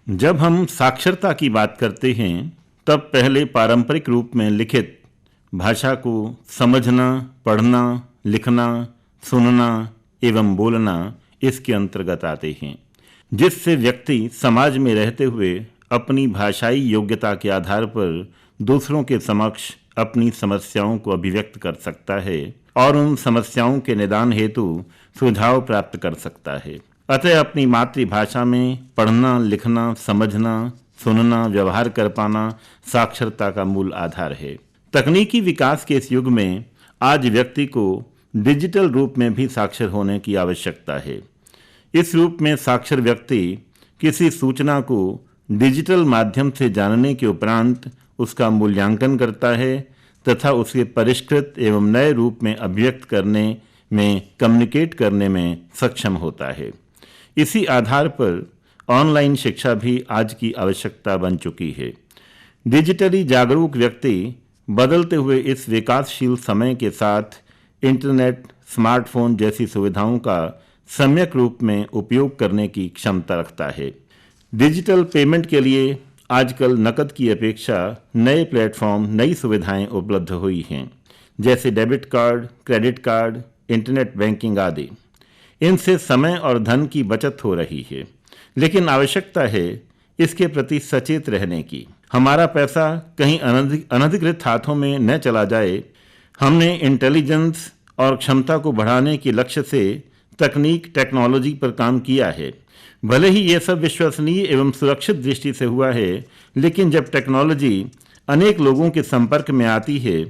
जब हम साक्षरता की बात करते हैं तब पहले पारंपरिक रूप में लिखित भाषा को समझना, पढ़ना, लिखना, सुनना एवं बोलना इसके अंतर्गत आते हैं, जिससे व्यक्ति समाज में रहते हुए अपनी भाषाई योग्यता के आधार पर दूसरों के समक्ष अपनी समस्याओं को अभिव्यक्त कर सकता है और उन समस्याओं के निदान हेतु सुझाव प्राप्त कर सकता है। अतः अपनी मातृभाषा में पढ़ना, लिखना, समझना, सुनना, व्यवहार कर पाना साक्षरता का मूल आधार है। तकनीकी विकास के इस युग में आज व्यक्ति को डिजिटल रूप में भी साक्षर होने की आवश्यकता है। इस रूप में साक्षर व्यक्ति किसी सूचना को डिजिटल माध्यम से जानने के उपरांत उसका मूल्यांकन करता है तथा उसे परिष्कृत एवं नए रूप में अभिव्यक्त करने में, कम्युनिकेट करने में सक्षम होता है। इसी आधार पर ऑनलाइन शिक्षा भी आज की आवश्यकता बन चुकी है। डिजिटली जागरूक व्यक्ति बदलते हुए इस विकासशील समय के साथ इंटरनेट, स्मार्टफोन जैसी सुविधाओं का सम्यक रूप में उपयोग करने की क्षमता रखता है। डिजिटल पेमेंट के लिए आजकल नकद की अपेक्षा नए प्लेटफॉर्म, नई सुविधाएं उपलब्ध हुई हैं, जैसे debit card, credit card, internet banking आदि। इनसे समय और धन की बचत हो रही है, लेकिन आवश्यकता है इसके प्रति सचेत रहने की। हमारा पैसा कहीं अनधिकृत हाथों में न चला जाए। हमने इंटेलिजेंस और क्षमता को बढ़ाने के लक्ष्य से टेक्नोलॉजी पर काम किया है। भले ही ये सब विश्वसनीय एवं सुरक्षित दृष्टि से हुआ है, लेकिन जब टेक्नोलॉजी अनेक लोगों के संपर्क में आती है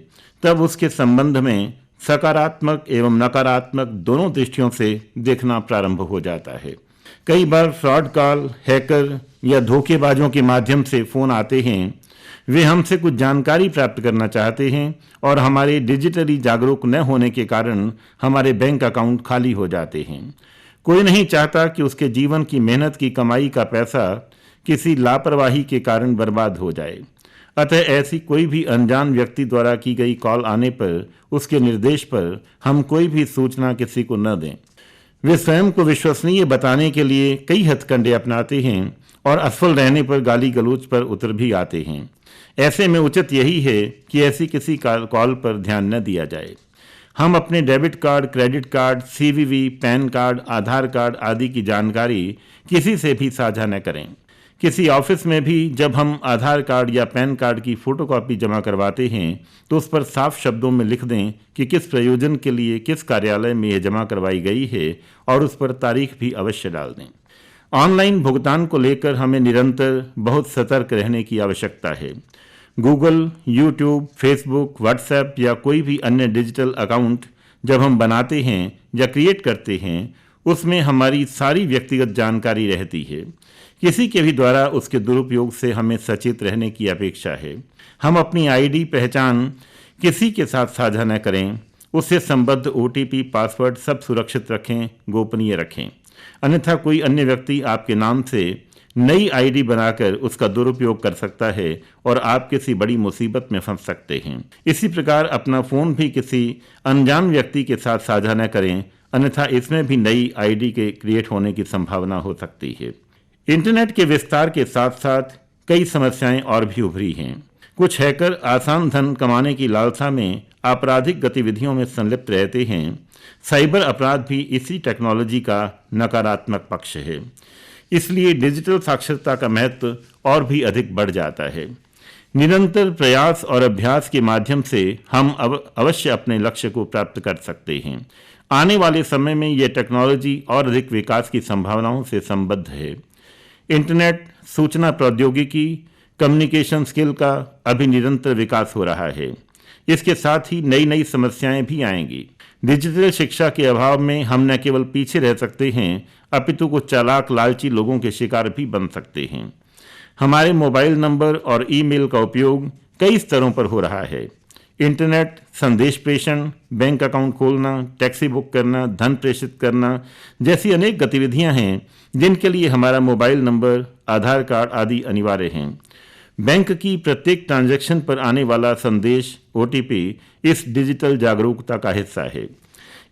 तब उसके संबंध में सकारात्मक एवं नकारात्मक दोनों दृष्टियों से देखना प्रारंभ हो जाता है। कई बार फ्रॉड कॉल, हैकर या धोखेबाजों के माध्यम से फ़ोन आते हैं। वे हमसे कुछ जानकारी प्राप्त करना चाहते हैं और हमारे डिजिटली जागरूक न होने के कारण हमारे बैंक अकाउंट खाली हो जाते हैं। कोई नहीं चाहता कि उसके जीवन की मेहनत की कमाई का पैसा किसी लापरवाही के कारण बर्बाद हो जाए। अतः ऐसी कोई भी अनजान व्यक्ति द्वारा की गई कॉल आने पर, उसके निर्देश पर हम कोई भी सूचना किसी को न दें। वे स्वयं को विश्वसनीय बताने के लिए कई हथकंडे अपनाते हैं और असफल रहने पर गाली गलौज पर उतर भी आते हैं। ऐसे में उचित यही है कि ऐसी किसी कॉल पर ध्यान न दिया जाए। हम अपने debit card, credit card, CVV, PAN card, Aadhaar card आदि की जानकारी किसी से भी साझा न करें। किसी ऑफिस में भी जब हम आधार कार्ड या पैन कार्ड की फोटोकॉपी जमा करवाते हैं तो उस पर साफ शब्दों में लिख दें कि किस प्रयोजन के लिए किस कार्यालय में यह जमा करवाई गई है और उस पर तारीख भी अवश्य डाल दें। ऑनलाइन भुगतान को लेकर हमें निरंतर बहुत सतर्क रहने की आवश्यकता है। गूगल, यूट्यूब, फेसबुक, व्हाट्सएप या कोई भी अन्य डिजिटल अकाउंट जब हम बनाते हैं या क्रिएट करते हैं उसमें हमारी सारी व्यक्तिगत जानकारी रहती है। किसी के भी द्वारा उसके दुरुपयोग से हमें सचेत रहने की अपेक्षा है। हम अपनी आईडी पहचान किसी के साथ साझा न करें। उससे संबद्ध ओटीपी, पासवर्ड सब सुरक्षित रखें, गोपनीय रखें। अन्यथा कोई अन्य व्यक्ति आपके नाम से नई आईडी बनाकर उसका दुरुपयोग कर सकता है और आप किसी बड़ी मुसीबत में फंस सकते हैं। इसी प्रकार अपना फ़ोन भी किसी अनजान व्यक्ति के साथ साझा न करें, अन्यथा इसमें भी नई आईडी के क्रिएट होने की संभावना हो सकती है। इंटरनेट के विस्तार के साथ साथ कई समस्याएं और भी उभरी हैं। कुछ हैकर आसान धन कमाने की लालसा में आपराधिक गतिविधियों में संलिप्त रहते हैं। साइबर अपराध भी इसी टेक्नोलॉजी का नकारात्मक पक्ष है। इसलिए डिजिटल साक्षरता का महत्व और भी अधिक बढ़ जाता है। निरंतर प्रयास और अभ्यास के माध्यम से हम अवश्य अपने लक्ष्य को प्राप्त कर सकते हैं। आने वाले समय में यह टेक्नोलॉजी और अधिक विकास की संभावनाओं से संबद्ध है। इंटरनेट, सूचना प्रौद्योगिकी, कम्युनिकेशन स्किल का अभी निरंतर विकास हो रहा है। इसके साथ ही नई नई समस्याएं भी आएंगी। डिजिटल शिक्षा के अभाव में हम न केवल पीछे रह सकते हैं अपितु कुछ चालाक लालची लोगों के शिकार भी बन सकते हैं। हमारे मोबाइल नंबर और ईमेल का उपयोग कई स्तरों पर हो रहा है। इंटरनेट, संदेश प्रेषण, बैंक अकाउंट खोलना, टैक्सी बुक करना, धन प्रेषित करना जैसी अनेक गतिविधियां हैं जिनके लिए हमारा मोबाइल नंबर, आधार कार्ड आदि अनिवार्य हैं। बैंक की प्रत्येक ट्रांजैक्शन पर आने वाला संदेश, ओटीपी इस डिजिटल जागरूकता का हिस्सा है।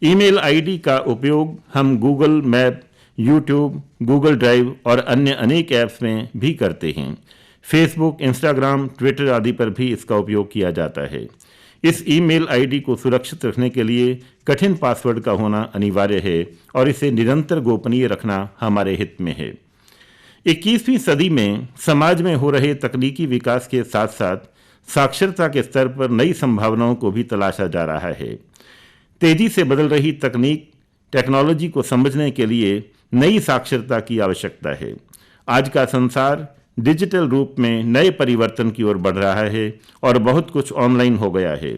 ईमेल आईडी का उपयोग हम Google map YouTube, Google drive और अन्य अनेक ऐप्स में भी करते हैं। फेसबुक, इंस्टाग्राम, ट्विटर आदि पर भी इसका उपयोग किया जाता है। इस ईमेल आईडी को सुरक्षित रखने के लिए कठिन पासवर्ड का होना अनिवार्य है और इसे निरंतर गोपनीय रखना हमारे हित में है। 21वीं सदी में समाज में हो रहे तकनीकी विकास के साथ साथ साक्षरता के स्तर पर नई संभावनाओं को भी तलाशा जा रहा है। तेजी से बदल रही टेक्नोलॉजी को समझने के लिए नई साक्षरता की आवश्यकता है। आज का संसार डिजिटल रूप में नए परिवर्तन की ओर बढ़ रहा है और बहुत कुछ ऑनलाइन हो गया है।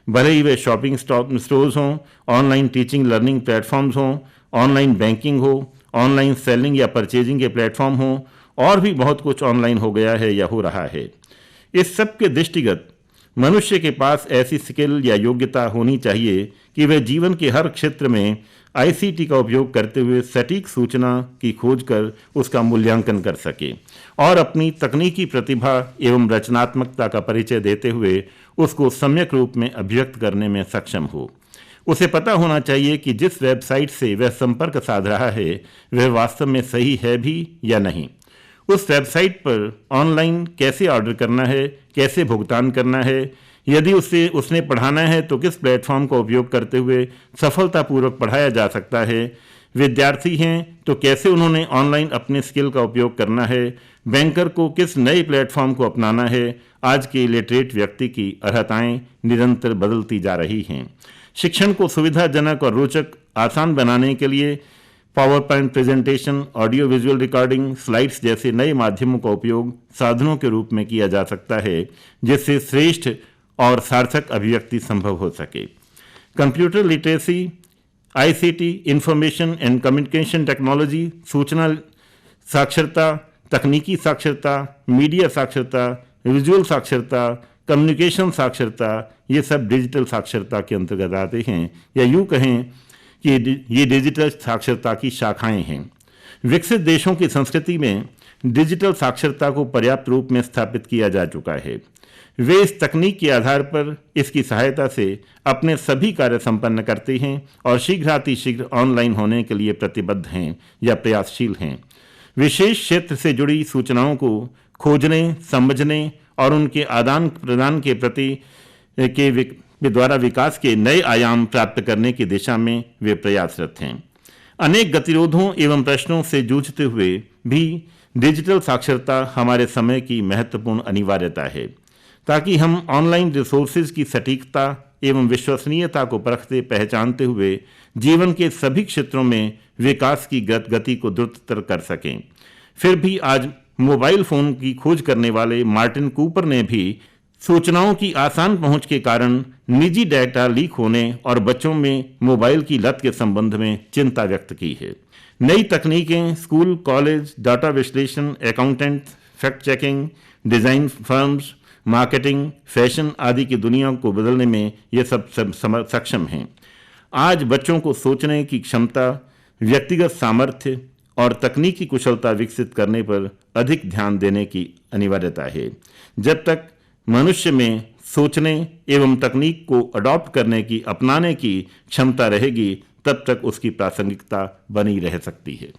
भले ही वे शॉपिंग स्टोर्स हों, ऑनलाइन टीचिंग लर्निंग प्लेटफॉर्म्स हों, ऑनलाइन बैंकिंग हो, ऑनलाइन सेलिंग या परचेजिंग के प्लेटफॉर्म हों, और भी बहुत कुछ ऑनलाइन हो गया है या हो रहा है। इस सब के दृष्टिगत मनुष्य के पास ऐसी स्किल या योग्यता होनी चाहिए कि वह जीवन के हर क्षेत्र में आईसीटी का उपयोग करते हुए सटीक सूचना की खोज कर उसका मूल्यांकन कर सके और अपनी तकनीकी प्रतिभा एवं रचनात्मकता का परिचय देते हुए उसको सम्यक रूप में अभिव्यक्त करने में सक्षम हो। उसे पता होना चाहिए कि जिस वेबसाइट से वह संपर्क साध रहा है वह वास्तव में सही है भी या नहीं। उस वेबसाइट पर ऑनलाइन कैसे ऑर्डर करना है, कैसे भुगतान करना है, यदि उसने पढ़ाना है तो किस प्लेटफॉर्म का उपयोग करते हुए सफलतापूर्वक पढ़ाया जा सकता है। विद्यार्थी हैं तो कैसे उन्होंने ऑनलाइन अपने स्किल का उपयोग करना है। बैंकर को किस नए प्लेटफॉर्म को अपनाना है। आज के लिटरेट व्यक्ति की अर्हताएं निरंतर बदलती जा रही हैं। शिक्षण को सुविधाजनक और रोचक आसान बनाने के लिए power point presentation, audio visual recording, slides जैसे नए माध्यमों का उपयोग साधनों के रूप में किया जा सकता है जिससे श्रेष्ठ और सार्थक अभिव्यक्ति संभव हो सके। Computer literacy, ICT, information and communication technology, सूचना साक्षरता, तकनीकी साक्षरता, मीडिया साक्षरता, विजुअल साक्षरता, कम्युनिकेशन साक्षरता, ये सब डिजिटल साक्षरता के अंतर्गत आते हैं, या यूँ कहें कि ये डिजिटल साक्षरता की शाखाएं हैं। विकसित देशों की संस्कृति में डिजिटल साक्षरता को पर्याप्त रूप में स्थापित किया जा चुका है। वे इस तकनीक के आधार पर इसकी सहायता से अपने सभी कार्य संपन्न करते हैं और शीघ्रातिशीघ्र ऑनलाइन होने के लिए प्रतिबद्ध हैं या प्रयासशील हैं। विशेष क्षेत्र से जुड़ी सूचनाओं को खोजने, समझने और उनके आदान प्रदान के प्रति के द्वारा विकास के नए आयाम प्राप्त करने की दिशा में वे प्रयासरत हैं। अनेक गतिरोधों एवं प्रश्नों से जूझते हुए भी डिजिटल साक्षरता हमारे समय की महत्वपूर्ण अनिवार्यता है, ताकि हम ऑनलाइन रिसोर्सेज की सटीकता एवं विश्वसनीयता को परखते पहचानते हुए जीवन के सभी क्षेत्रों में विकास की गति को द्रुततर कर सकें। फिर भी आज मोबाइल फोन की खोज करने वाले मार्टिन कूपर ने भी सूचनाओं की आसान पहुंच के कारण निजी डेटा लीक होने और बच्चों में मोबाइल की लत के संबंध में चिंता व्यक्त की है। नई तकनीकें स्कूल, कॉलेज, डाटा विश्लेषण, accountant, fact checking, design firms, marketing, fashion आदि की दुनिया को बदलने में ये सब सक्षम हैं। आज बच्चों को सोचने की क्षमता, व्यक्तिगत सामर्थ्य और तकनीकी कुशलता विकसित करने पर अधिक ध्यान देने की अनिवार्यता है। जब तक मनुष्य में सोचने एवं तकनीक को अडॉप्ट करने की, अपनाने की क्षमता रहेगी, तब तक उसकी प्रासंगिकता बनी रह सकती है।